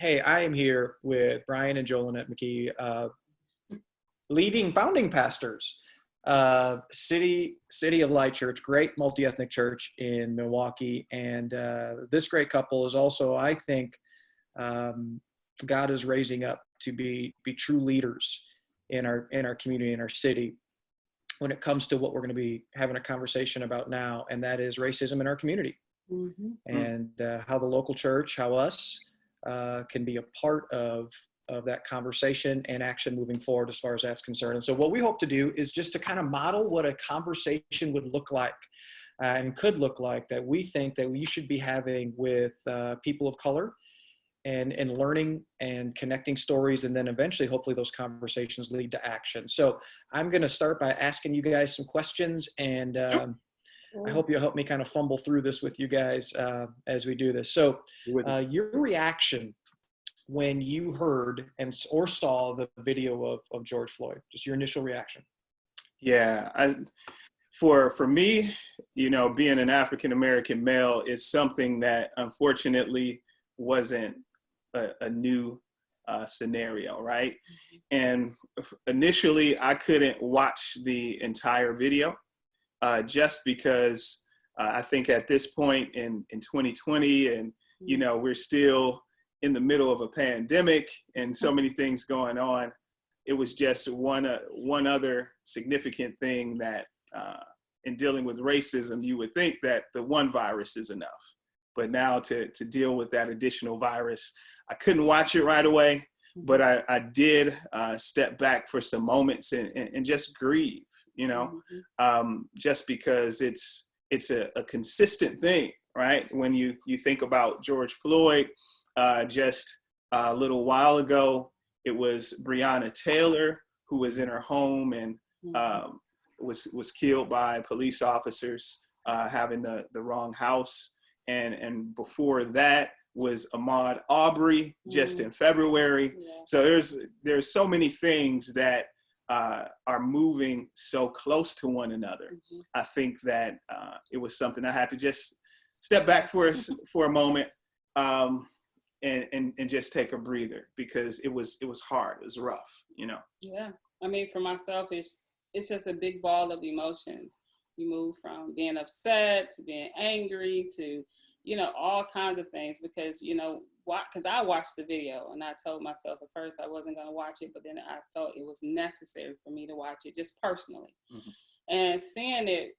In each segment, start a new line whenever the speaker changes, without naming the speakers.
hey, I am here with Brian and Joelynett McKee, leading founding pastors, City of Light Church, great multi-ethnic church in Milwaukee. And this great couple is also, I think, God is raising up to be true leaders in our community, in our city, when it comes to what we're going to be having a conversation about now, and that is racism in our community. Mm-hmm. And how the local church, how us can be a part of that conversation and action moving forward as far as that's concerned. And so what we hope to do is just to kind of model what a conversation would look like and could look like, that we think that we should be having with people of color, and learning and connecting stories, and then eventually, hopefully, those conversations lead to action. So I'm going to start by asking you guys some questions, and I hope you'll help me kind of fumble through this with you guys as we do this. So your reaction when you heard or saw the video of George Floyd, just your initial reaction.
Yeah, for me, being an African-American male is something that unfortunately wasn't a new scenario, right? And initially I couldn't watch the entire video just because I think at this point in 2020, and we're still in the middle of a pandemic and so many things going on, it was just one other significant thing that in dealing with racism, you would think that the one virus is enough. But now to deal with that additional virus, I couldn't watch it right away, but I did step back for some moments and just grieve, just because it's a consistent thing, right? When you think about George Floyd, just a little while ago, it was Breonna Taylor who was in her home and was killed by police officers having the wrong house. And before that was Ahmaud Arbery just in February. Yeah. So there's so many things that are moving so close to one another. Mm-hmm. I think that it was something I had to just step back for a moment and just take a breather, because it was hard. It was rough,
Yeah, I mean, for myself, it's just a big ball of emotions. You move from being upset to being angry to, all kinds of things, because, because I watched the video and I told myself at first I wasn't going to watch it, but then I felt it was necessary for me to watch it just personally. Mm-hmm. And seeing it,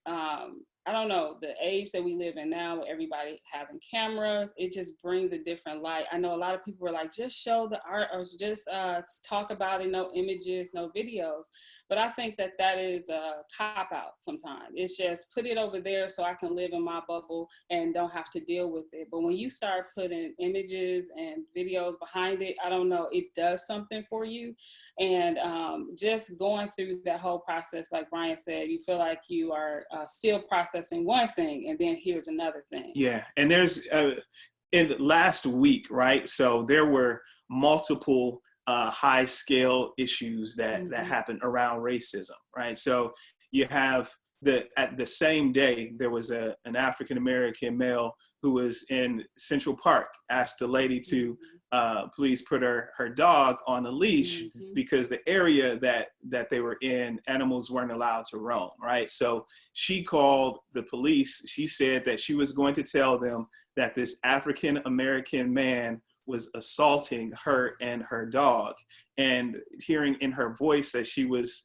I don't know, the age that we live in now, with everybody having cameras, it just brings a different light. I know a lot of people were like, just show the art, or just talk about it, no images, no videos. But I think that is a cop-out sometimes. It's just put it over there so I can live in my bubble and don't have to deal with it. But when you start putting images and videos behind it, I don't know, it does something for you. And just going through that whole process, like Brian said, you feel like you are still processing one thing, and then here's another thing.
Yeah, and there's in last week, right? So there were multiple high-scale issues that happened around racism, right? So you have at the same day, there was an African-American male who was in Central Park, asked the lady to please put her dog on a leash because the area that they were in, animals weren't allowed to roam, right? So she called the police. She said that she was going to tell them that this African-American man was assaulting her and her dog, and hearing in her voice that she was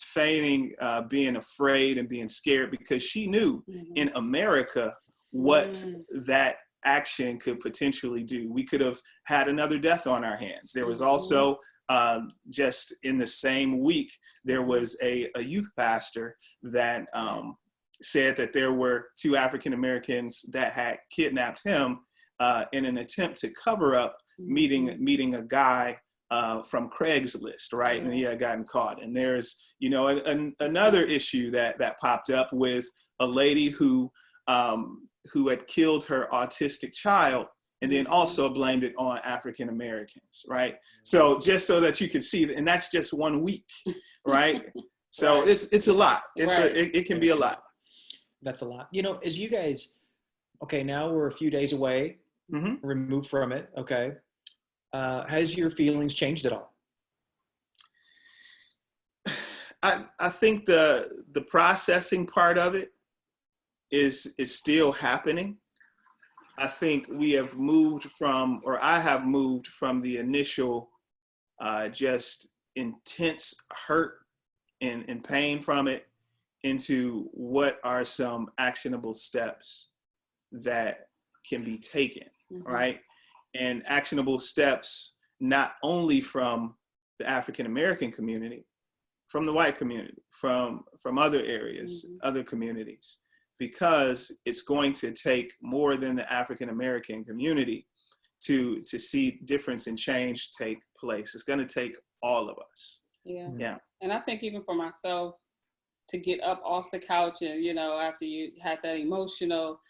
feigning being afraid and being scared, because she knew in America what that action could potentially do. We could have had another death on our hands. There was also just in the same week, there was a youth pastor that said that there were 2 African Americans that had kidnapped him in an attempt to cover up meeting a guy from Craigslist, right? And he had gotten caught. And there's, another issue that popped up with a lady who had killed her autistic child, and then also blamed it on African Americans, right? So just so that you can see, and that's just 1 week, right? So right. It's a lot. It can be a lot.
That's a lot. As you guys, okay, now we're a few days away, removed from it, okay? Has your feelings changed at all?
I think the processing part of it is still happening. I think we have moved from, or I have moved from the initial just intense hurt and pain from it into what are some actionable steps that can be taken, right? And actionable steps not only from the African American community, from the white community, from other areas, other communities, because it's going to take more than the African American community to see difference and change take place. It's going to take all of us. Yeah.
And I think even for myself, to get up off the couch and, you know, after you had that emotional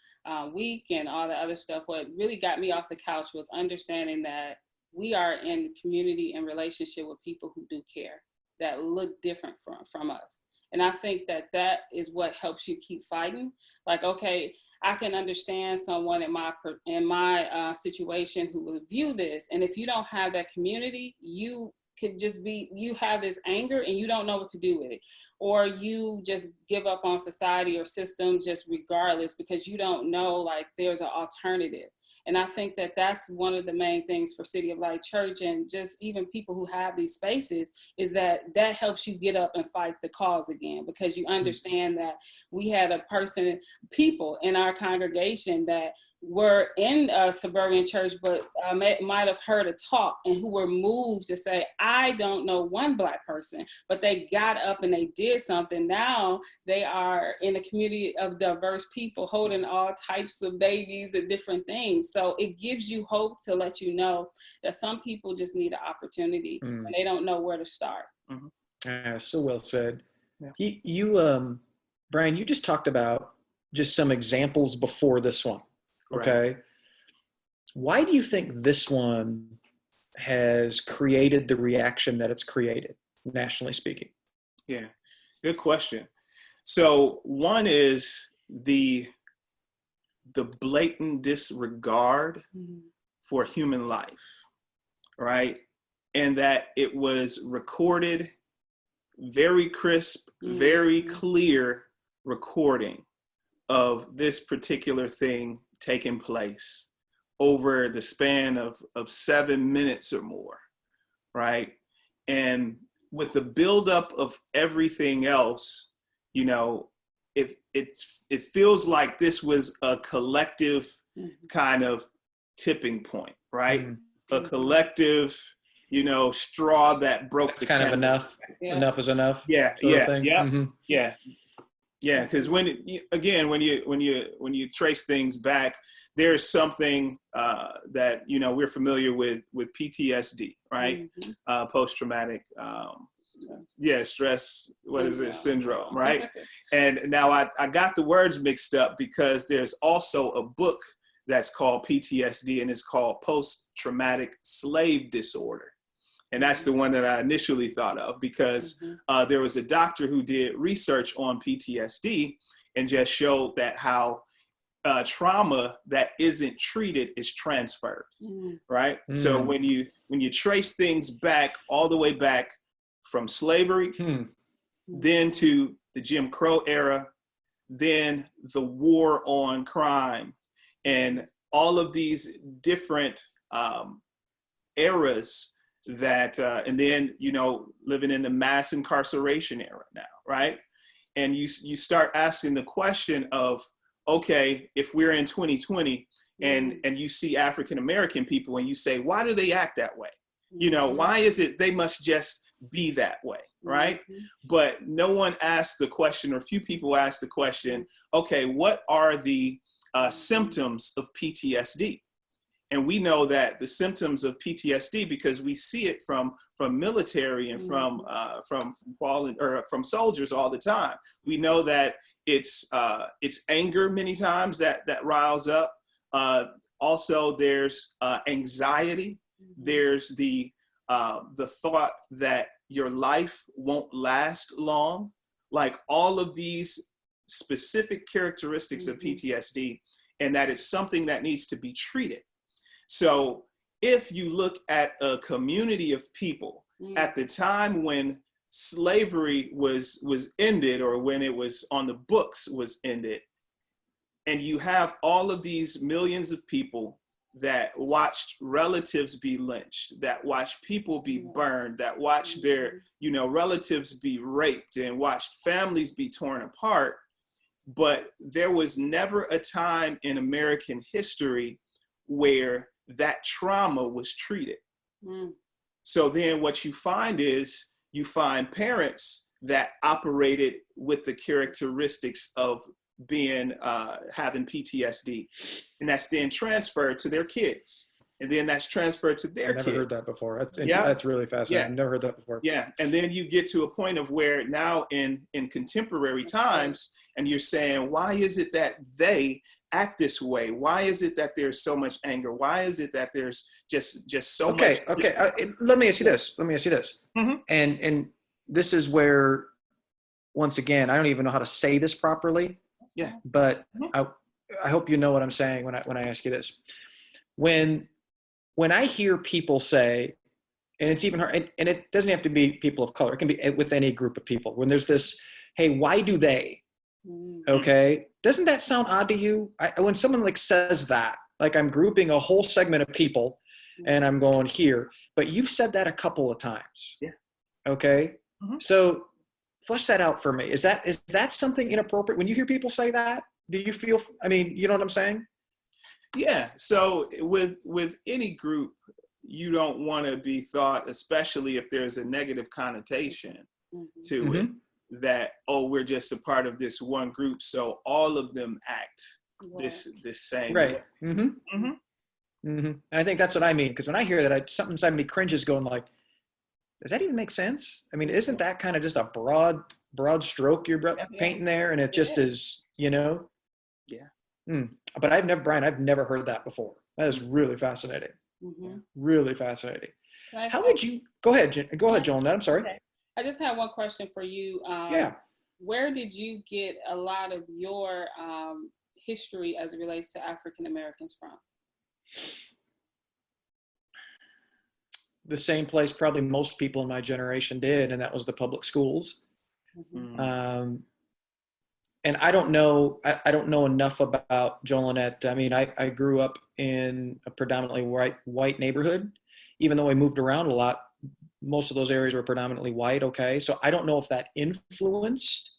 week and all the other stuff, what really got me off the couch was understanding that we are in community and relationship with people who do care, that look different from us. And I think that that is what helps you keep fighting. Like, okay, I can understand someone in my situation who will view this. And if you don't have that community, you could just be, you have this anger and you don't know what to do with it. Or you just give up on society or system just regardless because you don't know, like, there's an alternative. And I think that that's one of the main things for City of Light Church and just even people who have these spaces is that helps you get up and fight the cause again, because you understand that we had people in our congregation that were in a suburban church, but might have heard a talk and who were moved to say, I don't know one Black person, but they got up and they did something. Now they are in a community of diverse people holding all types of babies and different things. So it gives you hope to let you know that some people just need an opportunity and they don't know where to start.
So well said.
Yeah.
You, Brian, you just talked about just some examples before this one. Okay. Right. Why do you think this one has created the reaction that it's created, nationally speaking?
Yeah, good question. So one is the blatant disregard for human life, right? And that it was recorded, very crisp, very clear recording of this particular thing taking place over the span of 7 minutes or more, right? And with the buildup of everything else, you know, it feels like this was a collective kind of tipping point, right? A collective, you know, straw that broke
That's
the
kind
camel's
of enough.
back.
Yeah. Enough is enough.
Yeah,
yeah.
Yeah, because when you trace things back, there's something that, you know, we're familiar with PTSD, right? Post-traumatic, stress. Syndrome, right? And now I got the words mixed up because there's also a book that's called PTSD and it's called Post-Traumatic Slave Disorder. And that's the one that I initially thought of because there was a doctor who did research on PTSD and just showed that how trauma that isn't treated is transferred, right? So when you trace things back, all the way back from slavery, then to the Jim Crow era, then the war on crime, and all of these different eras that, and then, you know, living in the mass incarceration era now, right? And you start asking the question of, okay, if we're in 2020 and you see African-American people and you say, why do they act that way? You know, why is it they must just be that way, right? But no one asked the question, or few people asked the question, okay, what are the symptoms of PTSD? And we know that the symptoms of PTSD, because we see it from military and from fallen or from soldiers all the time. We know that it's anger many times that riles up. Also, there's anxiety. There's the thought that your life won't last long. Like all of these specific characteristics of PTSD, and that it's something that needs to be treated. So if you look at a community of people at the time when slavery was ended, or when it was on the books was ended, and you have all of these millions of people that watched relatives be lynched, that watched people be burned, that watched their, relatives be raped, and watched families be torn apart. But there was never a time in American history where that trauma was treated. So then what you find is, you find parents that operated with the characteristics of being having PTSD, and that's then transferred to their kids, and then that's transferred to their kids.
I've never heard that before. That's really fascinating. I've never heard that before.
Yeah, and then you get to a point of where now in contemporary times, and you're saying, why is it that they act this way? Why is it that there's so much anger? Why is it that there's just so much?
Okay. Let me ask you this.
Mm-hmm.
And this is where, once again, I don't even know how to say this properly.
Yeah.
But I hope you know what I'm saying when I ask you this. When I hear people say, and it's even hard, and it doesn't have to be people of color, it can be with any group of people, when there's this, hey, why do they? Okay. Doesn't that sound odd to you? When someone like says that, like I'm grouping a whole segment of people and I'm going here, but you've said that a couple of times.
Yeah.
Okay.
Mm-hmm.
So flesh that out for me. Is that something inappropriate when you hear people say that? Do you feel, you know what I'm saying?
Yeah. So with any group, you don't want to be thought, especially if there's a negative connotation to it, that, oh, we're just a part of this one group, so all of them act this same way.
And I think that's what I mean, because when I hear that, something inside me cringes, going like, does that even make sense? Isn't that kind of just a broad stroke you're painting there, and it just is,
Yeah.
But I've never heard that before. That is really fascinating. Really fascinating. How would you go ahead, Joelynett? I'm sorry.
Okay. I just have one question for you. Where did you get a lot of your history as it relates to African Americans from?
The same place probably most people in my generation did, and that was the public schools. And I don't know enough about Joelynett. I grew up in a predominantly white neighborhood, even though I moved around a lot. Most of those areas were predominantly white. Okay. So I don't know if that influenced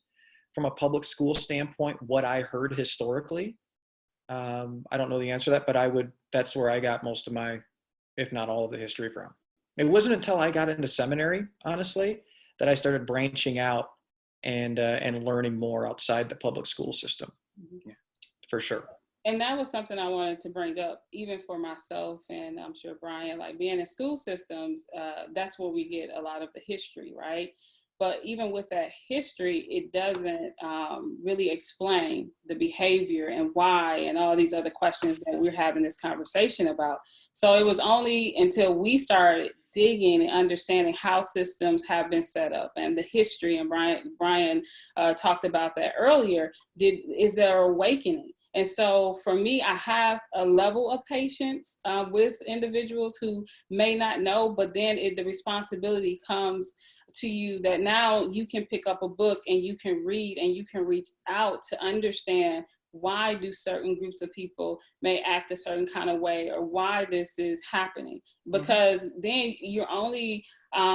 from a public school standpoint what I heard historically. I don't know the answer to that, but that's where I got most of my, if not all of the history from. It wasn't until I got into seminary, honestly, that I started branching out and learning more outside the public school system. Yeah, for sure.
And that was something I wanted to bring up, even for myself, and I'm sure Brian, like being in school systems, that's where we get a lot of the history, right? But even with that history, it doesn't really explain the behavior and why and all these other questions that we're having this conversation about. So it was only until we started digging and understanding how systems have been set up and the history, and Brian talked about that earlier, is there awakening? And so for me, I have a level of patience with individuals who may not know, but then the responsibility comes to you that now you can pick up a book and you can read and you can reach out to understand why do certain groups of people may act a certain kind of way, or why this is happening, because then you're only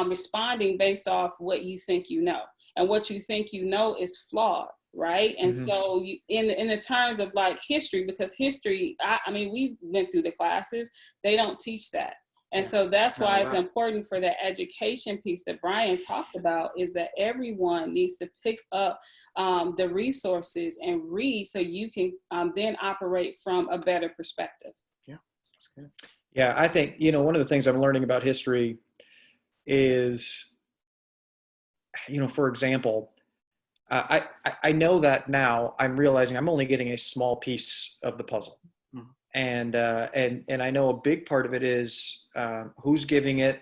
responding based off what you think you know, and what you think you know is flawed. Right. And so in the terms of like history, because history, we went through the classes, they don't teach that. And so that's why it's important for the education piece that Brian talked about, is that everyone needs to pick up the resources and read, so you can then operate from a better perspective.
Yeah, that's good.
Yeah, I think, one of the things I'm learning about history is, for example, I know that now I'm realizing I'm only getting a small piece of the puzzle. And I know a big part of it is who's giving it,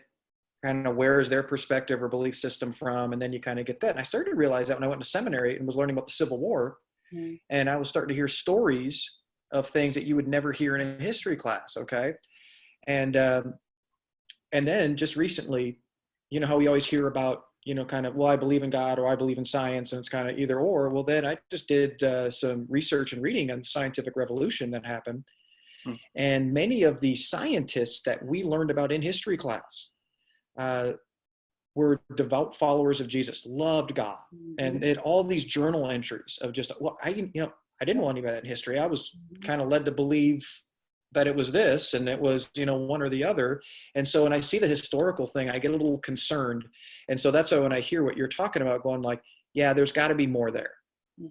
kind of where is their perspective or belief system from, and then you kind of get that. And I started to realize that when I went to seminary and was learning about the Civil War, and I was starting to hear stories of things that you would never hear in a history class, okay? And then just recently, how we always hear about, kind of, well, I believe in God or I believe in science, and it's kind of either or. Well, then I just did some research and reading on scientific revolution that happened. And many of the scientists that we learned about in history class were devout followers of Jesus, loved God, and it all these journal entries of just, well, I didn't want any of that in history. I was kind of led to believe that it was this and it was, one or the other. And so when I see the historical thing, I get a little concerned. And so that's why when I hear what you're talking about, going like, yeah, there's got to be more there.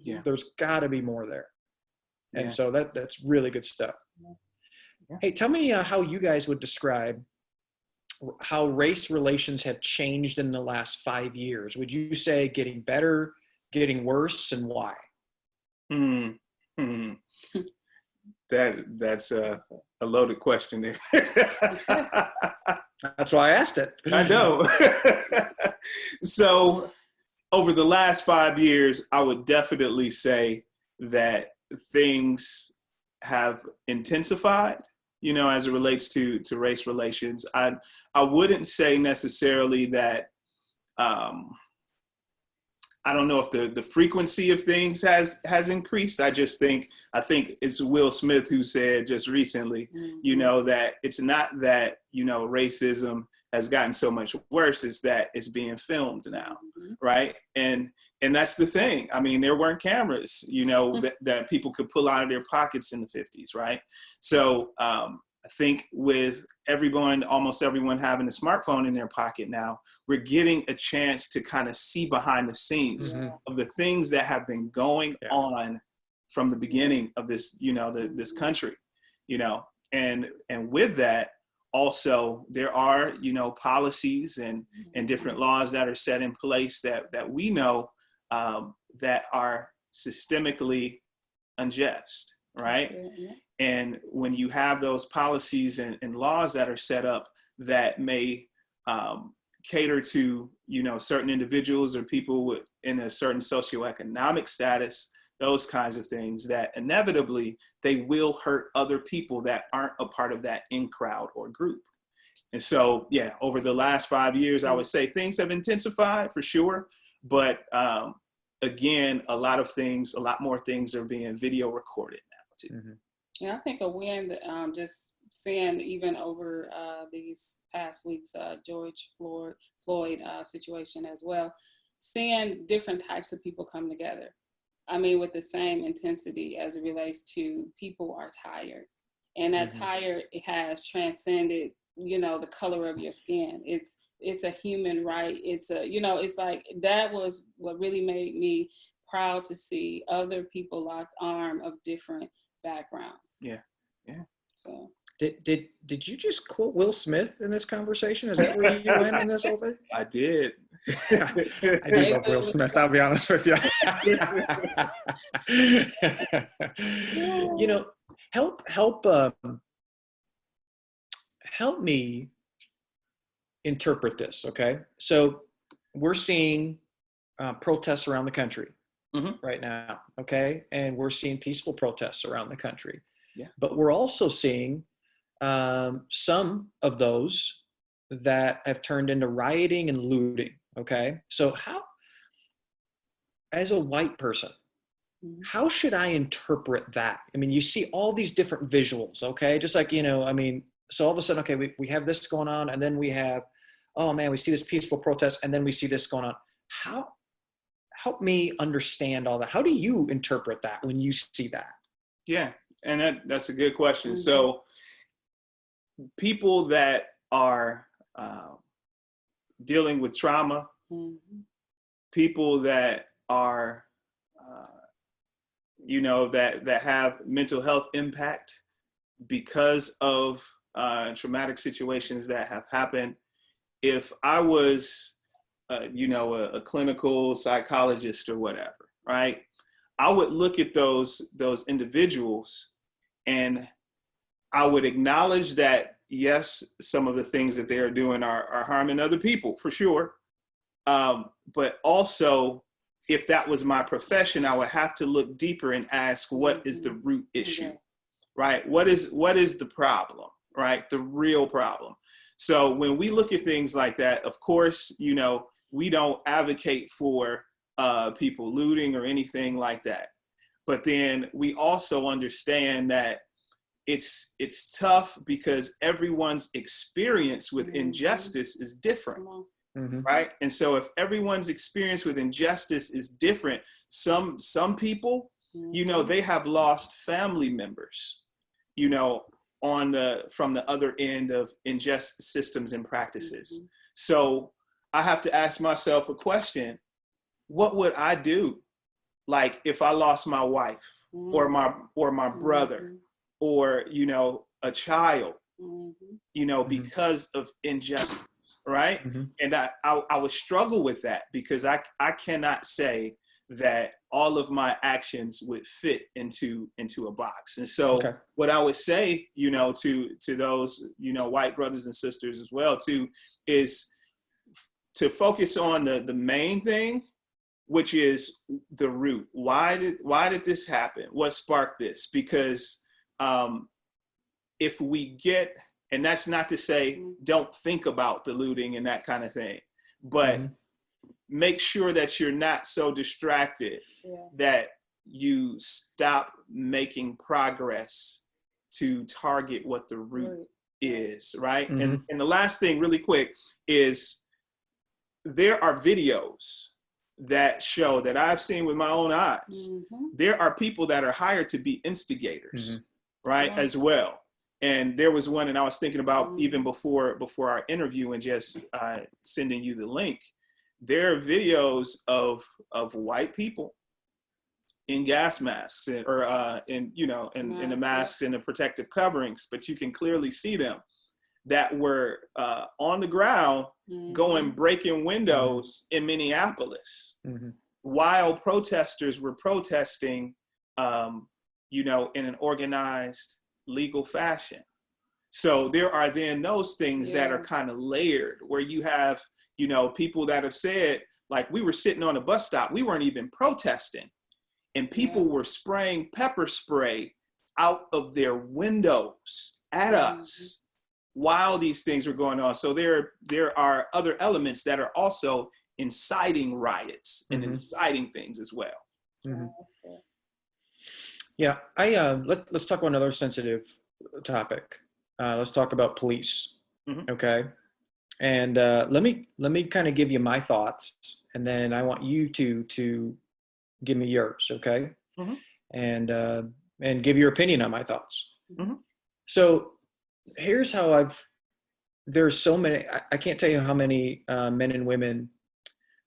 Yeah.
There's got to be more there. And
Yeah.
so that's really good stuff.
Yeah.
Hey, tell me how you guys would describe how race relations have changed in the last 5 years. Would you say getting better, getting worse, and why?
That's a loaded question there.
That's why I asked it.
I know. So over the last 5 years, I would definitely say that things have intensified, as it relates to race relations. I wouldn't say necessarily that, I don't know if the frequency of things has increased. I think it's Will Smith who said just recently, that it's not that, racism has gotten so much worse, it's that it's being filmed now, right? And that's the thing. I mean, there weren't cameras, that people could pull out of their pockets in the 50s, right? So I think with almost everyone having a smartphone in their pocket now, we're getting a chance to kind of see behind the scenes of the things that have been going on from the beginning of this, this country, and with that also there are, policies and different laws that are set in place that we know that are systemically unjust, right? Yeah. And when you have those policies and laws that are set up that may cater to, certain individuals or people in a certain socioeconomic status, those kinds of things, that inevitably they will hurt other people that aren't a part of that in crowd or group. And so, yeah, over the last 5 years, I would say things have intensified for sure. But again, a lot more things are being video recorded now too.
Mm-hmm. Yeah, I think a win, just seeing even over these past weeks, George Floyd situation as well, seeing different types of people come together. I mean, with the same intensity as it relates to people are tired. And that tired, it has transcended, the color of your skin. It's a human right. It's it's like, that was what really made me proud to see other people locked arm of different backgrounds.
Yeah.
So did you just quote Will Smith in this conversation? Is that where you went in this whole thing?
I did.
I do love Will Smith, I'll be honest with you. Help me interpret this, okay? So we're seeing protests around the country right now, okay? And we're seeing peaceful protests around the country. Yeah. But we're also seeing some of those that have turned into rioting and looting, okay? So how, as a white person, how should I interpret that? I mean, you see all these different visuals, okay? Just like, so all of a sudden, okay, we have this going on, and then we have, oh man, we see this peaceful protest, and then we see this going on. Help me understand all that. How do you interpret that when you see that?
Yeah, and that's a good question. So people that are dealing with trauma, people that are, that have mental health impact because of traumatic situations that have happened. If I was, a clinical psychologist or whatever, right? I would look at those individuals and I would acknowledge that, yes, some of the things that they are doing are harming other people for sure. But also, if that was my profession, I would have to look deeper and ask, what is the root issue, right? What is the problem, right? The real problem. So when we look at things like that, of course, you know, we don't advocate for people looting or anything like that. But then we also understand that it's tough because everyone's experience with injustice is different, right? And so if everyone's experience with injustice is different, some people, you know, they have lost family members, you know, from the other end of unjust systems and practices. So I have to ask myself a question: what would I do, like if I lost my wife or my brother or, you know, a child, you know, because of injustice, right? And I would struggle with that because I cannot say that all of my actions would fit into a box. And so what I would say, you know, to those, you know, white brothers and sisters as well too, is to focus on the main thing, which is the root. Why did this happen? What sparked this? Because if we get, and that's not to say don't think about the looting and that kind of thing, but make sure that you're not so distracted that you stop making progress to target what the root is, right? And the last thing really quick is there are videos that show, that I've seen with my own eyes, there are people that are hired to be instigators, right, as well. And there was one, and I was thinking about even before our interview and just sending you the link, there are videos of white people in gas masks or in the masks and the protective coverings, but you can clearly see them that were on the ground breaking windows in Minneapolis while protesters were protesting, you know, in an organized, legal fashion. So there are then those things that are kind of layered, where you have, you know, people that have said, like, we were sitting on a bus stop, we weren't even protesting, and people were spraying pepper spray out of their windows at us while these things were going on. So there are other elements that are also inciting riots and inciting things as well.
Yeah, let's talk about another sensitive topic. Let's talk about police. Okay, and let me kind of give you my thoughts, and then I want you to give me yours. Okay, and give your opinion on my thoughts. So here's how there's so many, I can't tell you how many men and women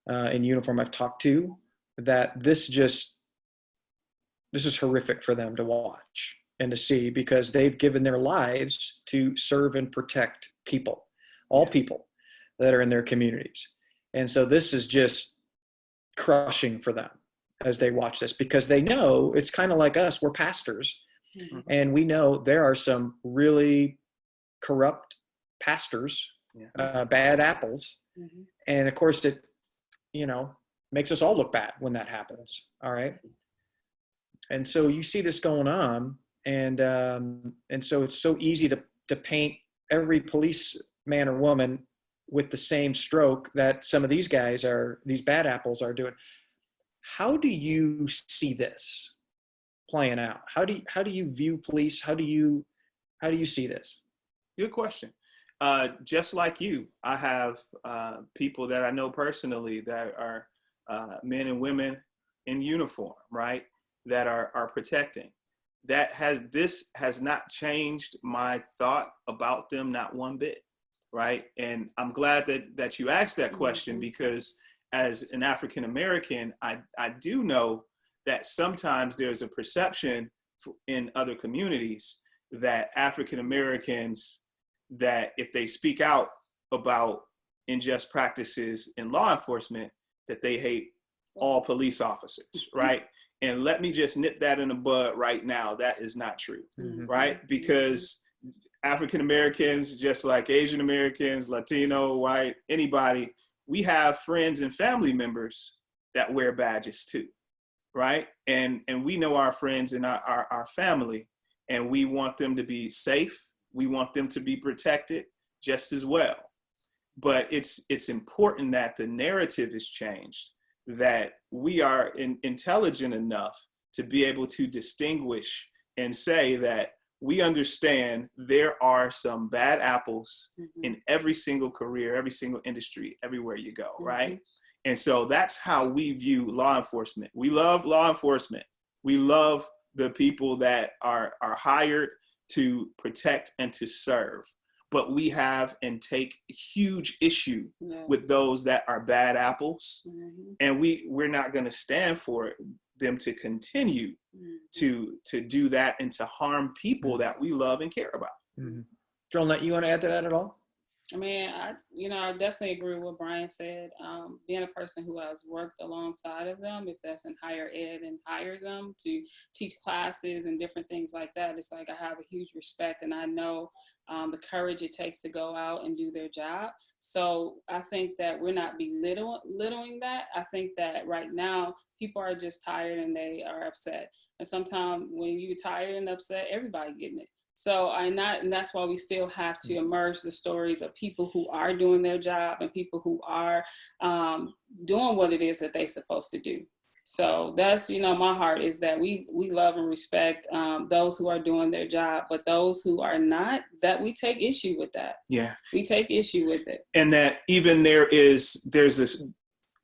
in uniform I've talked to that this is horrific for them to watch and to see, because they've given their lives to serve and protect people, all people that are in their communities. And so this is just crushing for them as they watch this, because they know it's kind of like us, we're pastors, and we know there are some really corrupt pastors, bad apples. And of course it, you know, makes us all look bad when that happens. All right. And so you see this going on, and so it's so easy to paint every policeman or woman with the same stroke that some of these guys these bad apples are doing. How do you see this playing out? How do you view police? How do you see this?
Good question. Just like you, I have people that I know personally that are men and women in uniform, right, that are protecting. This has not changed my thought about them, not one bit, right? And I'm glad that you asked that question, because as an African American, I do know that sometimes there's a perception in other communities that African Americans, that if they speak out about unjust practices in law enforcement, that they hate all police officers, right? And let me just nip that in the bud right now. That is not true, right? Because African Americans, just like Asian Americans, Latino, white, anybody, we have friends and family members that wear badges too, right? And we know our friends and our family, and we want them to be safe. We want them to be protected just as well. But it's important that the narrative is changed, that we are intelligent enough to be able to distinguish and say that we understand there are some bad apples in every single career, every single industry, everywhere you go, right? And so that's how we view law enforcement. We love law enforcement. We love the people that are hired to protect and to serve. But we have and take huge issue with those that are bad apples. And we're not going to stand for them to continue to do that and to harm people that we love and care about.
Joelynett, you want to add to that at all?
I mean, I definitely agree with what Brian said. Being a person who has worked alongside of them, if that's in higher ed and hire them to teach classes and different things like that, it's like I have a huge respect, and I know the courage it takes to go out and do their job. So I think that we're not belittling that. I think that right now people are just tired and they are upset. And sometimes when you're tired and upset, everybody getting it. So and that's why we still have to emerge the stories of people who are doing their job and people who are doing what it is that they're supposed to do. So that's, my heart is that we love and respect those who are doing their job, but those who are not, that we take issue with that.
Yeah.
We take issue with it.
And that even there's this,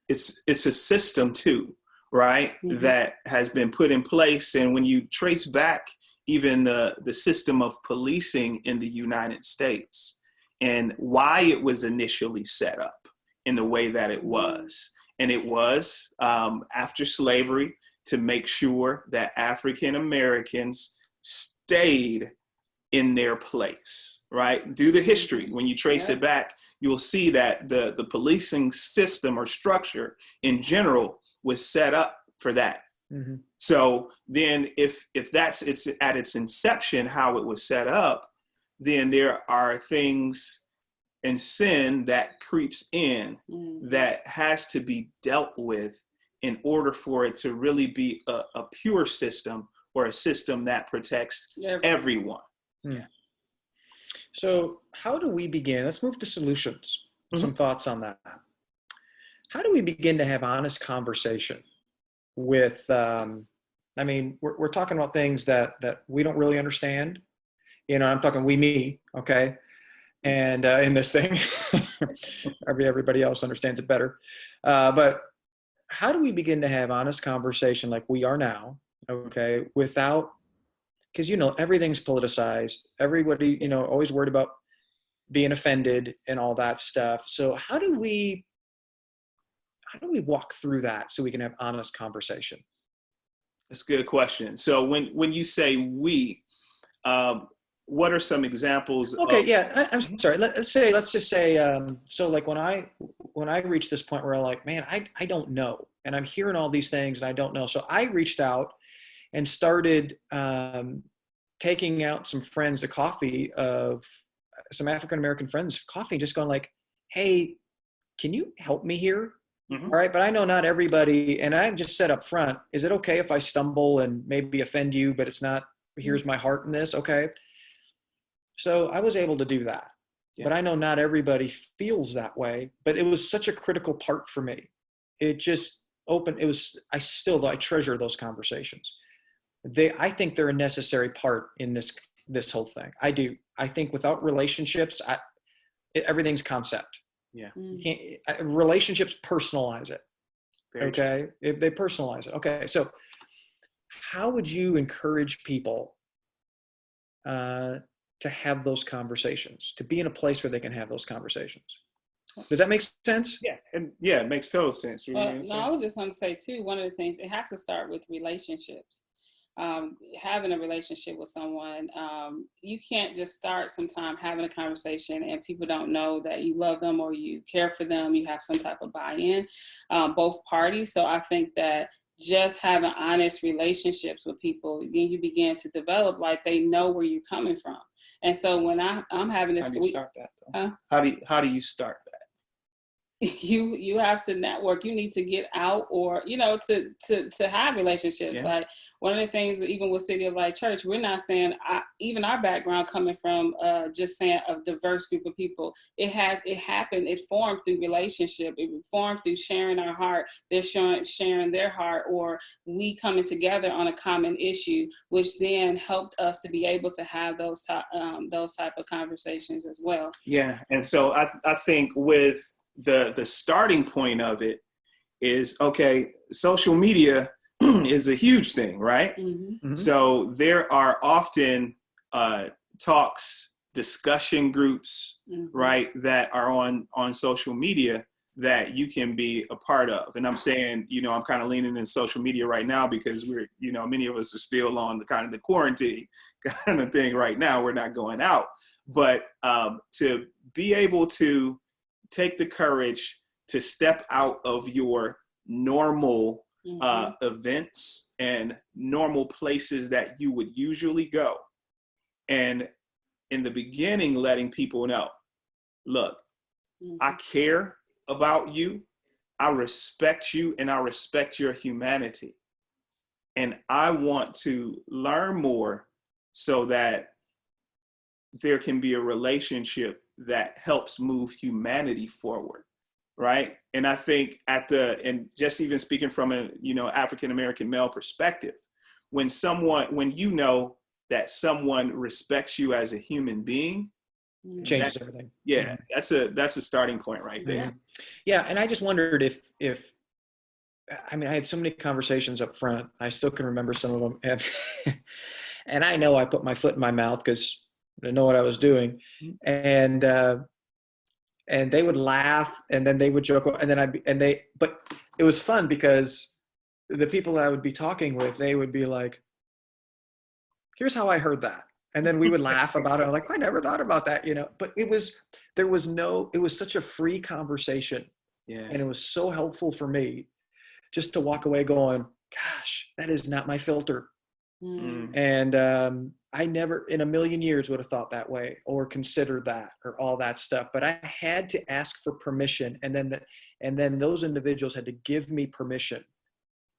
it's a system too, right? That has been put in place. And when you trace back even the system of policing in the United States and why it was initially set up in the way that it was. And it was after slavery to make sure that African Americans stayed in their place, right? Do the history. When you trace it back, you'll see that the policing system or structure in general was set up for that. So then if it's at its inception, how it was set up, then there are things and sin that creeps in that has to be dealt with in order for it to really be a pure system or a system that protects everyone.
Yeah. So how do we begin? Let's move to solutions. Some thoughts on that. How do we begin to have honest conversation with, we're talking about things that we don't really understand. I'm talking me, okay? And in this thing, everybody else understands it better. But how do we begin to have honest conversation like we are now, okay, without, because, everything's politicized. Everybody, always worried about being offended and all that stuff. So how do we walk through that so we can have honest conversation?
That's a good question. So when you say we, what are some examples?
Okay, I'm sorry. Let's just say, so like when I reached this point where I'm like, man, I don't know. And I'm hearing all these things and I don't know. So I reached out and started taking out some friends to coffee, of some African-American friends, coffee, just going like, hey, can you help me here? All right. But I know not everybody, and I just said up front, is it okay if I stumble and maybe offend you, but it's not, here's my heart in this. Okay. So I was able to do that, but I know not everybody feels that way, but it was such a critical part for me. It just opened, I treasure those conversations. I think they're a necessary part in this whole thing. I do. I think without relationships, everything's concept.
Yeah.
Relationships personalize it.
Very true.
Okay. If they personalize it. Okay. So how would you encourage people to have those conversations, to be in a place where they can have those conversations? Does that make sense?
Yeah. And it makes total sense.
No, I was just going to say too, one of the things, it has to start with relationships. Having a relationship with someone, you can't just start sometime having a conversation and people don't know that you love them or you care for them. You have some type of buy-in, both parties. So I think that just having honest relationships with people, then you begin to develop like they know where you're coming from. And so when I'm having this,
how do you start that? Though? How do you start that?
you have to network. You need to get out, or to have relationships.
Yeah.
Like one of the things, even with City of Light Church, we're not saying even our background coming from just saying a diverse group of people. It happened. It formed through relationship. It formed through sharing our heart. They're sharing their heart, or we coming together on a common issue, which then helped us to be able to have those type of conversations as well.
Yeah, and so I think with the starting point of it is, okay, social media is a huge thing, right?
Mm-hmm.
Mm-hmm.
So there are often talks, discussion groups,
Mm-hmm.
right, that are on social media that you can be a part of. And I'm saying, I'm kind of leaning in social media right now because we're, many of us are still on the kind of the quarantine kind of thing right now. We're not going out. But to be able to take the courage to step out of your normal events and normal places that you would usually go. And in the beginning, letting people know, look, I care about you. I respect you, and I respect your humanity. And I want to learn more so that there can be a relationship that helps move humanity forward, right? And I think and just even speaking from a, African-American male perspective, when you know that someone respects you as a human being,
Changes everything.
Yeah, that's a starting point right there.
Yeah, and I just wondered if I had so many conversations up front. I still can remember some of them, and I know I put my foot in my mouth because I know what I was doing, and they would laugh, and then they would joke, and then but it was fun because the people that I would be talking with, they would be like, "Here's how I heard that." And then we would laugh about it. I'm like, I never thought about that, but it was such a free conversation.
Yeah.
And it was so helpful for me just to walk away going, gosh, that is not my filter. And I never in a million years would have thought that way or considered that or all that stuff. But I had to ask for permission. And then those individuals had to give me permission.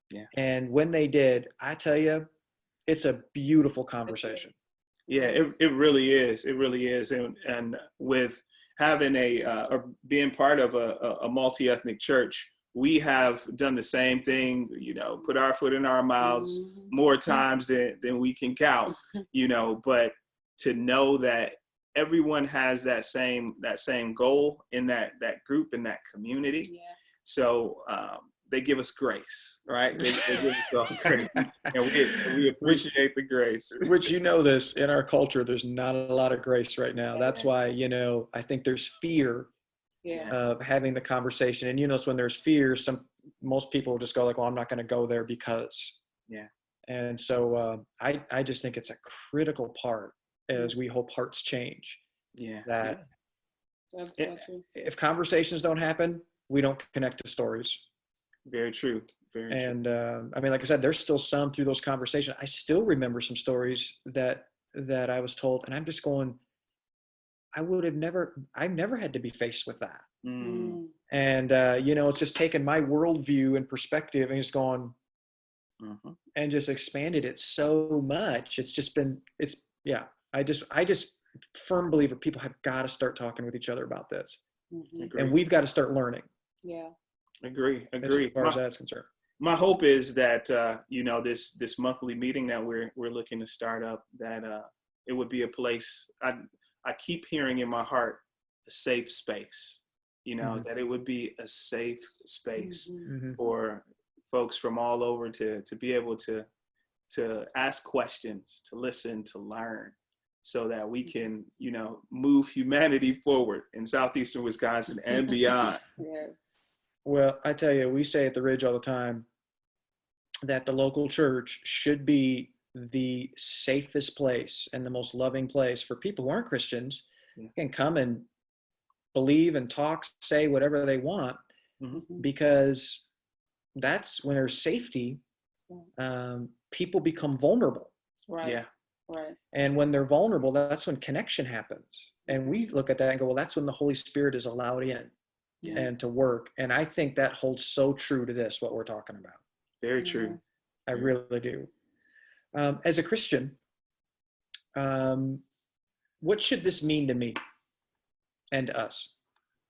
Yeah.
And when they did, I tell you, it's a beautiful conversation.
Yeah, it really is. It really is. And with having or being part of a multi-ethnic church, we have done the same thing, put our foot in our mouths more times than we can count, but to know that everyone has that same goal in that group, in that community.
Yeah.
So they give us grace, right? They give us all grace, and we appreciate the grace.
Which this in our culture, there's not a lot of grace right now. That's why I think there's fear of having the conversation, and when there's fear, most people just go like, "Well, I'm not going to go there because."
Yeah.
And so I just think it's a critical part as we hope hearts change.
Yeah.
That
That's so true.
If conversations don't happen, we don't connect to stories.
Very true. Very true.
And like I said, there's still some through those conversations. I still remember some stories that I was told, and I'm just going, I've never had to be faced with that.
Mm.
And, it's just taken my worldview and perspective and just gone and just expanded it so much. It's just been, I just firm believer people have got to start talking with each other about this. And we've got to start learning.
Yeah.
Agree.
As far as that's concerned.
My hope is that this monthly meeting that we're looking to start up, that it would be a place. I keep hearing in my heart a safe space. That it would be a safe space for folks from all over to be able to ask questions, to listen, to learn, so that we can move humanity forward in southeastern Wisconsin and beyond.
Yes.
Well, I tell you, we say at the Ridge all the time that the local church should be the safest place and the most loving place for people who aren't Christians. Can come and believe and talk, say whatever they want, because that's when there's safety. People become vulnerable.
Right.
Yeah.
Right.
And when they're vulnerable, that's when connection happens. And we look at that and go, well, that's when the Holy Spirit is allowed in. and to work. And I think that holds so true to this, what we're talking about.
Very true.
I really do. As a Christian, what should this mean to me and to us?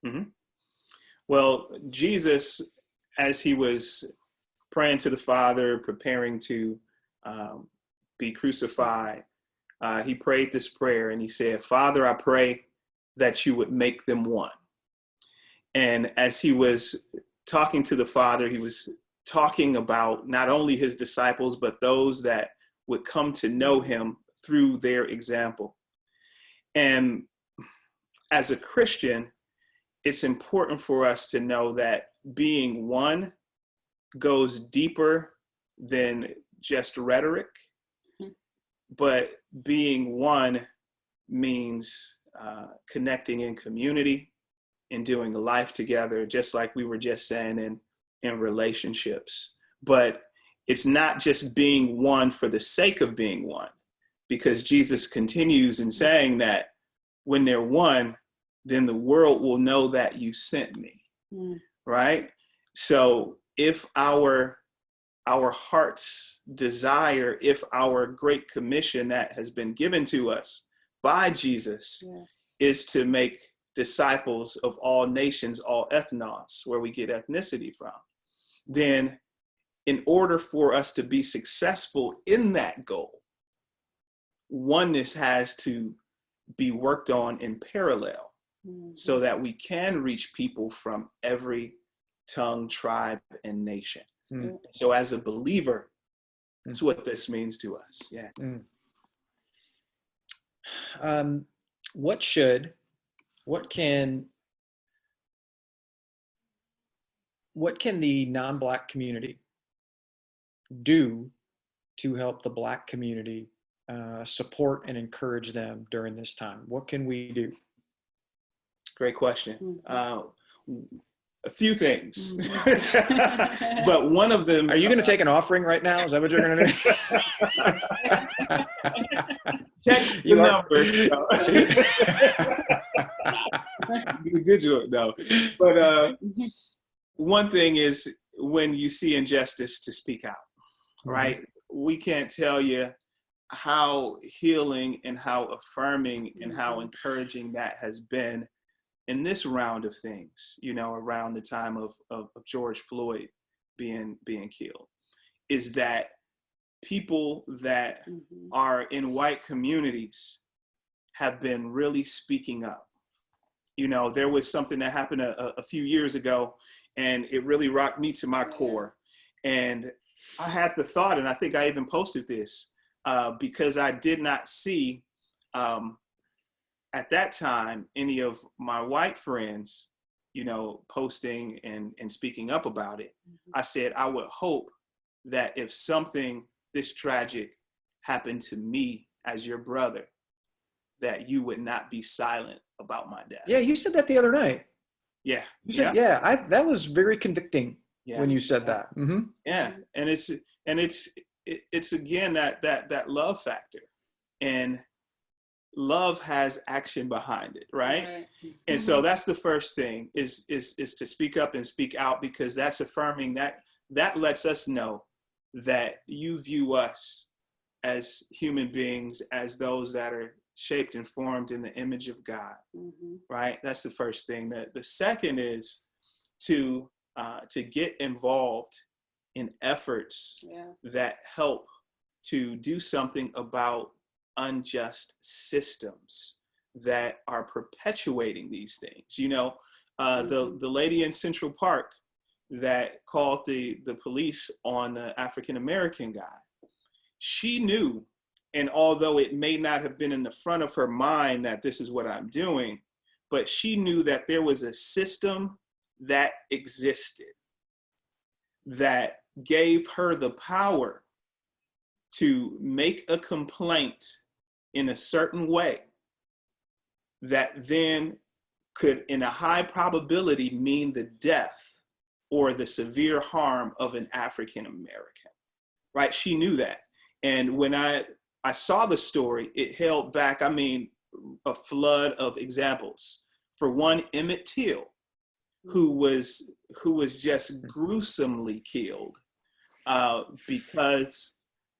Mm-hmm. Well, Jesus, as he was praying to the Father, preparing to be crucified, he prayed this prayer and he said, "Father, I pray that you would make them one." And as he was talking to the Father, he was talking about not only his disciples, but those that would come to know him through their example. And as a Christian, it's important for us to know that being one goes deeper than just rhetoric, but being one means connecting in community and doing life together, just like we were just saying in relationships. But it's not just being one for the sake of being one, because Jesus continues in saying that when they're one, then the world will know that you sent me, right? So if our heart's desire, if our great commission that has been given to us by Jesus is to make disciples of all nations, all ethnos, where we get ethnicity from, then in order for us to be successful in that goal, oneness has to be worked on in parallel, so that we can reach people from every tongue, tribe, and nation. So as a believer, that's what this means to us. Yeah.
What can the non-Black community do to help the Black community support and encourage them during this time? What can we do? Great question.
A few things, but one of them.
Are you going to take an offering right now? Is that what you're going to do?
Check the number. Good job, no. But one thing is, when you see injustice, to speak out, right? We can't tell you how healing and how affirming and how encouraging that has been in this round of things, around the time of George Floyd being killed, is that people that are in white communities have been really speaking up. There was something that happened a few years ago, and it really rocked me to my core. And I had the thought, and I think I even posted this, because I did not see at that time any of my white friends, posting and speaking up about it. I said, I would hope that if something this tragic happened to me as your brother, that you would not be silent about my death.
Yeah, you said that the other night.
Yeah.
You said, that was very convicting when you said that. Mm-hmm.
Yeah, and it's again that love factor, and love has action behind it, right? And so that's the first thing is to speak up and speak out, because that's affirming, that lets us know that you view us as human beings, as those that are shaped and formed in the image of God, right? That's the first thing. The second is to get involved in efforts that help to do something about unjust systems that are perpetuating these things. The lady in Central Park that called the police on the African-American guy, she knew, and although it may not have been in the front of her mind that this is what I'm doing, but she knew that there was a system that existed that gave her the power to make a complaint in a certain way that then could, in a high probability, mean the death or the severe harm of an African American, right? She knew that. And when I saw the story, it held back, a flood of examples. For one, Emmett Till, who was just gruesomely killed because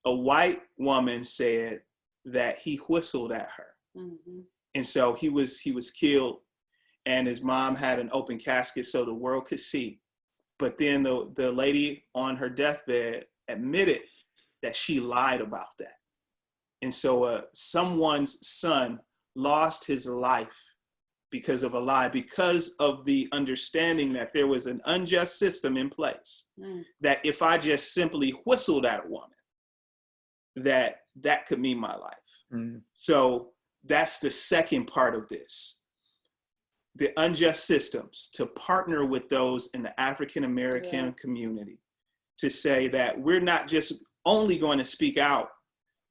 a white woman said that he whistled at her. Mm-hmm. And so he was killed, and his mom had an open casket so the world could see. But then the lady on her deathbed admitted that she lied about that. And so someone's son lost his life because of a lie, because of the understanding that there was an unjust system in place, that if I just simply whistled at a woman, that could mean my life. So that's the second part of this. The unjust systems, to partner with those in the African-American community to say that we're not just only going to speak out,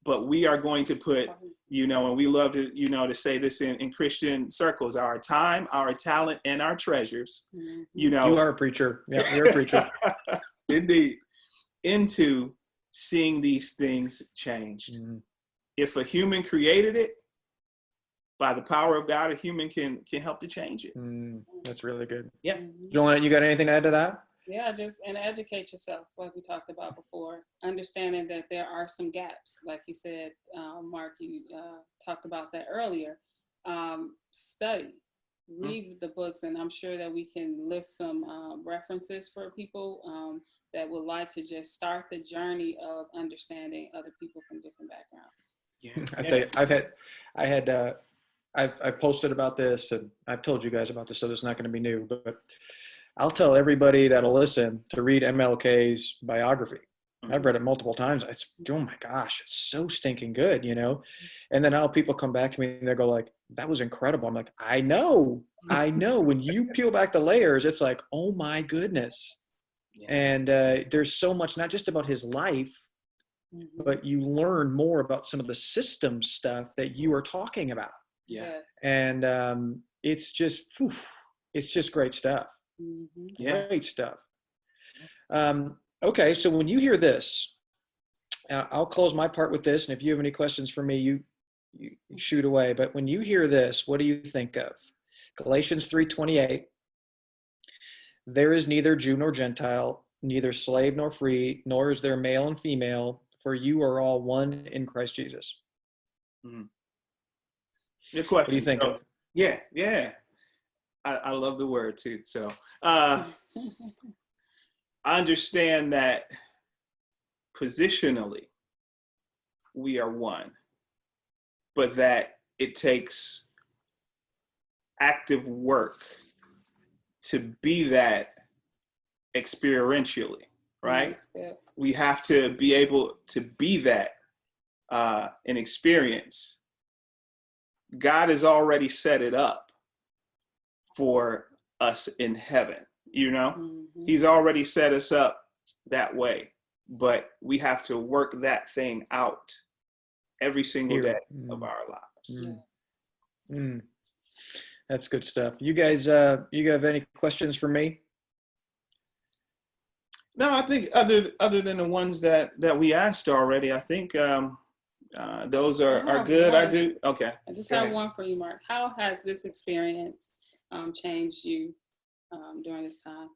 but we are going to put, and we love to, to say this in Christian circles, our time, our talent, and our treasures,
You are a preacher. Yeah, you're a preacher.
Indeed. Into seeing these things changed. If a human created it, by the power of God, a human can help to change it.
That's really good.
Yeah.
Joelynett, you got anything to add to that?
Yeah, and educate yourself, like we talked about before. Understanding that there are some gaps, like you said, Mark, you talked about that earlier. Study, read the books, and I'm sure that we can list some references for people that would like to just start the journey of understanding other people from different backgrounds.
Yeah. I tell you, I've posted about this, and I've told you guys about this, so this is not going to be new, but I'll tell everybody that'll listen to read MLK's biography. I've read it multiple times. It's, oh my gosh, it's so stinking good, And then people come back to me and they go like, that was incredible. I'm like, I know. When you peel back the layers, it's like, oh my goodness. Yeah. And there's so much, not just about his life, but you learn more about some of the system stuff that you are talking about.
Yeah.
And it's just great stuff.
Yeah.
Great stuff. Okay, so when you hear this, I'll close my part with this, and if you have any questions for me, you shoot away. But when you hear this, what do you think of? Galatians 3:28. There is neither Jew nor Gentile, neither slave nor free, nor is there male and female, for you are all one in Christ Jesus.
Good question.
What do you think of?
Yeah. I love the word too. So I understand that positionally we are one, but that it takes active work to be that experientially, right? We have to be able to be that an experience. God has already set it up for us in heaven, He's already set us up that way, but we have to work that thing out every single day of our lives.
That's good stuff. You guys, you have any questions for me?
No, I think other than the ones that we asked already, I think those are good. I do. Okay.
I just have one for you, Mark. How has this experience changed you during this time?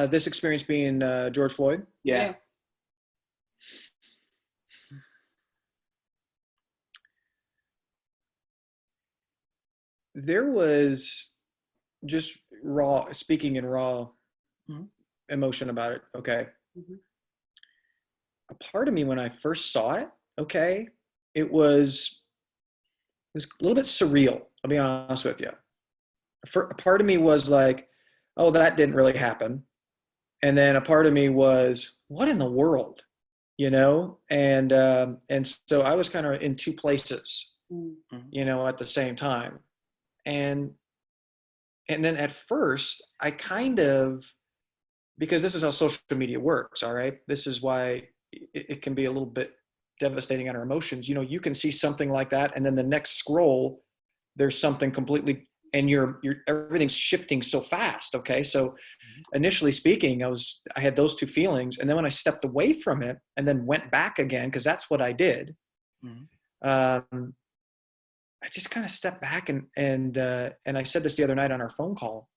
This experience being George Floyd?
Yeah.
There was just speaking in raw emotion about it. Okay. A part of me when I first saw it, okay, it was a little bit surreal. I'll be honest with you. A part of me was like, oh, that didn't really happen. And then a part of me was, what in the world, And so I was kind of in two places, at the same time. And then at first I because this is how social media works. All right. This is why it can be a little bit devastating on our emotions. You can see something like that, and then the next scroll, there's something completely, and everything's shifting so fast. Okay. So initially speaking, I had those two feelings. And then when I stepped away from it and then went back again, cause that's what I did. I just kind of stepped back and I said this the other night on our phone call.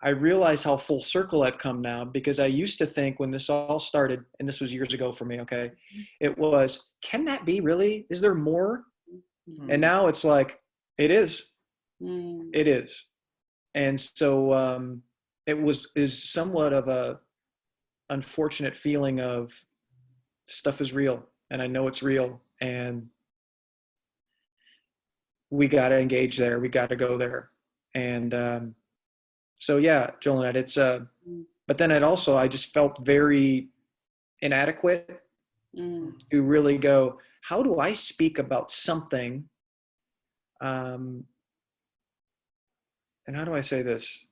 I realize how full circle I've come now, because I used to think when this all started, and this was years ago for me, okay, it was, can that be really? Is there more? And now it's like, it is. It is. And so is somewhat of a unfortunate feeling of stuff is real, and I know it's real, and we got to engage there. We got to go there. And so, yeah, Joelynett, it's but then I just felt very inadequate to really go, how do I speak about something? And how do I say this?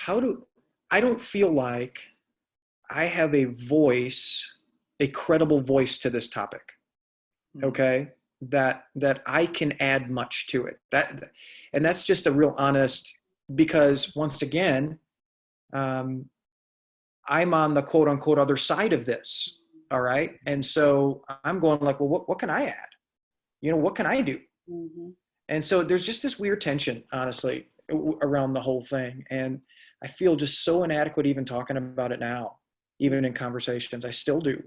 I don't feel like I have a voice, a credible voice to this topic. Okay. That I can add much to it. And that's just a real honest, because once again, I'm on the quote unquote other side of this. All right. And so I'm going like, well, what can I add? What can I do? And so there's just this weird tension, honestly, around the whole thing. And I feel just so inadequate even talking about it now, even in conversations. I still do.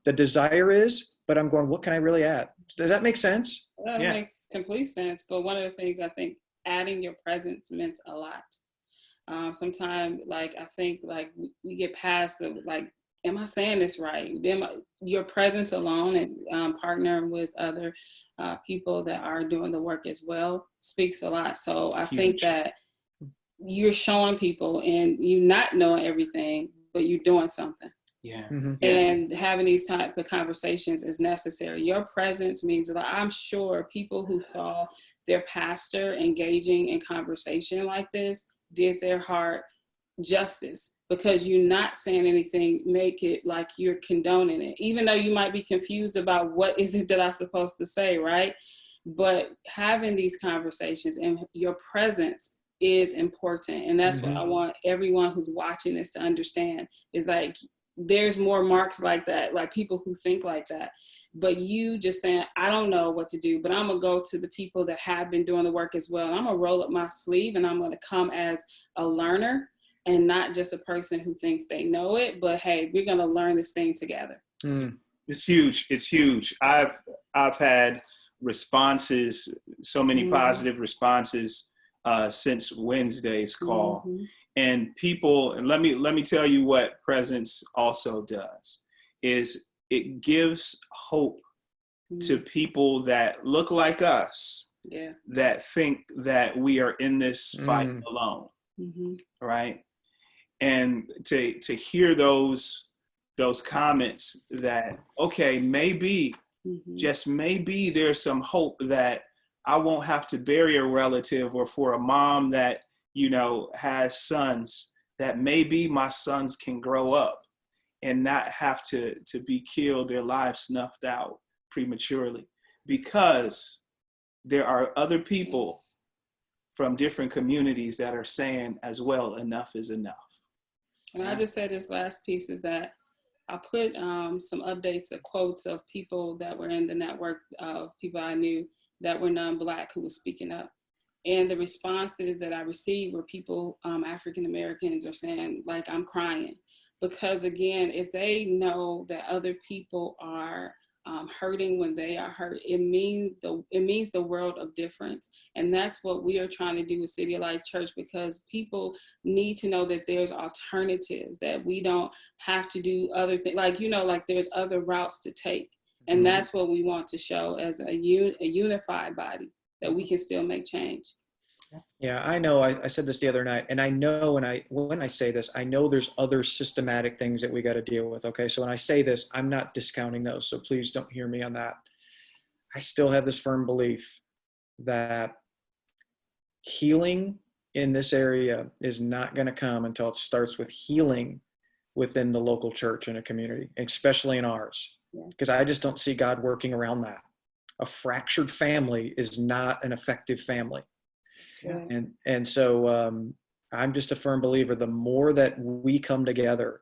The desire is, but I'm going, what can I really add? Does that make sense?
That makes complete sense. But one of the things, I think adding your presence meant a lot. Sometimes, I think we get past the, am I saying this right? Then your presence alone and partnering with other people that are doing the work as well speaks a lot. So I think that you're showing people, and you not knowing everything, but you're doing something.
Yeah.
And having these type of conversations is necessary. Your presence means a lot. I'm sure people who saw their pastor engaging in conversation like this did their heart justice, because you're not saying anything make it like you're condoning it, even though you might be confused about what is it that I'm supposed to say, right? But having these conversations and your presence is important. And that's what I want everyone who's watching this to understand, is there's more marks like that, like people who think like that. But you just saying, I don't know what to do, but I'm going to go to the people that have been doing the work as well. And I'm going to roll up my sleeve, and I'm going to come as a learner, and not just a person who thinks they know it, but hey, we're going to learn this thing together.
It's huge. It's huge. I've had responses, so many positive responses since Wednesday's call. And people, and let me tell you what presence also does, is it gives hope to people that look like us, that think that we are in this fight alone, right? And to hear those comments that, okay, maybe, just maybe there's some hope that I won't have to bury a relative, or for a mom that, has sons, that maybe my sons can grow up and not have to be killed, their lives snuffed out prematurely, because there are other people from different communities that are saying as well, enough is enough.
And I just said this last piece is that I put some updates of quotes of people that were in the network of people I knew that were non-Black who was speaking up. And the responses that I received were people, African Americans, are saying, I'm crying. Because again, if they know that other people are hurting when they are hurt, it means the world of difference. And that's what we are trying to do with City of Light Church, because people need to know that there's alternatives, that we don't have to do other things, there's other routes to take. And that's what we want to show as a unified body, that we can still make change.
Yeah, I know. I said this the other night, and I know when I say this, I know there's other systematic things that we got to deal with. Okay, so when I say this, I'm not discounting those, so please don't hear me on that. I still have this firm belief that healing in this area is not going to come until it starts with healing within the local church and a community, especially in ours, because I just don't see God working around that. A fractured family is not an effective family. And so I'm just a firm believer, the more that we come together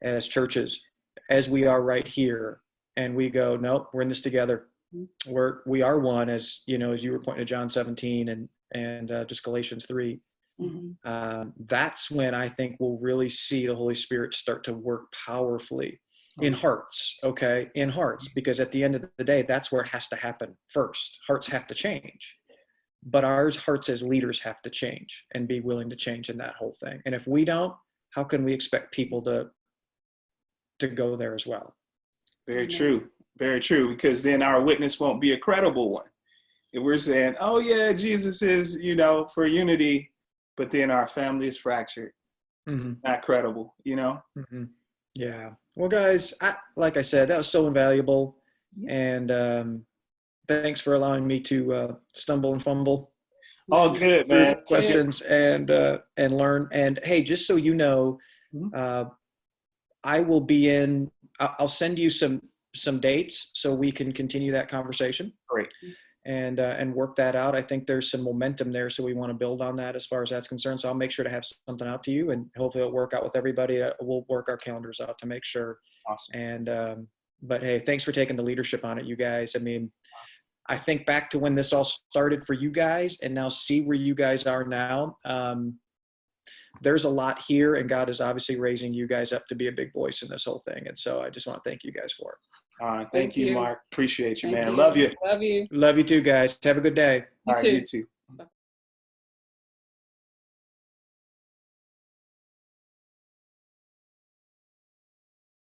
as churches, as we are right here, and we go, nope, we're in this together. We are one, as you were pointing to John 17 and just Galatians 3. That's when I think we'll really see the Holy Spirit start to work powerfully in hearts, okay? In hearts, because at the end of the day, that's where it has to happen first. Hearts have to change. But our hearts as leaders have to change and be willing to change in that whole thing. And if we don't, how can we expect people to go there as well?
Very true. Very true. Because then our witness won't be a credible one. If we're saying, oh yeah, Jesus is, for unity, but then our family is fractured. Not credible,
Yeah. Well, guys, like I said, that was so invaluable. And thanks for allowing me to stumble and fumble.
All good, man.
Questions and learn. And hey, just so you know, I will be I'll send you some dates so we can continue that conversation.
Great.
And work that out. I think there's some momentum there, so we want to build on that as far as that's concerned. So I'll make sure to have something out to you, and hopefully it'll work out with everybody. We'll work our calendars out to make sure.
Awesome.
And but hey, thanks for taking the leadership on it, you guys. I mean, I think back to when this all started for you guys, and now see where you guys are now. There's a lot here, and God is obviously raising you guys up to be a big voice in this whole thing. And so I just want to thank you guys for it.
Thank you, Mark. Appreciate you, man.
You.
Love you.
Love you.
Love you too, guys. Have a good day.
You too.
You too.